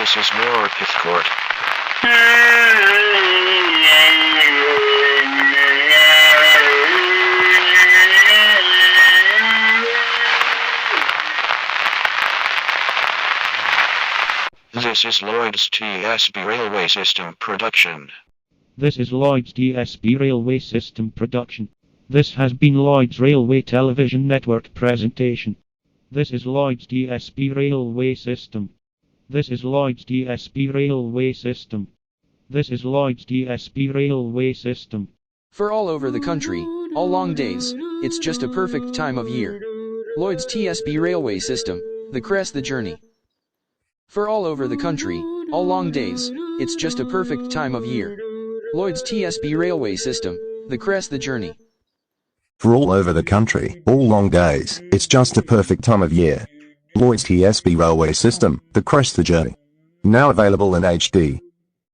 This is more Pithcourt. This is Lloyd's TSB Railway System production. This is Lloyd's TSB Railway System production. This has been Lloyd's Railway Television Network presentation. This is Lloyd's TSB Railway System. This is Lloyd's TSB Railway System. This is Lloyd's TSB Railway System. For all over the country, all long days, it's just a perfect time of year. Lloyd's TSB Railway System, the crest the journey. For all over the country, all long days, it's just a perfect time of year. Lloyd's TSB Railway System, the crest the journey. For all over the country, all long days, it's just a perfect time of year. Lloyd's TSB Railway System, the crest the journey. Now available in HD.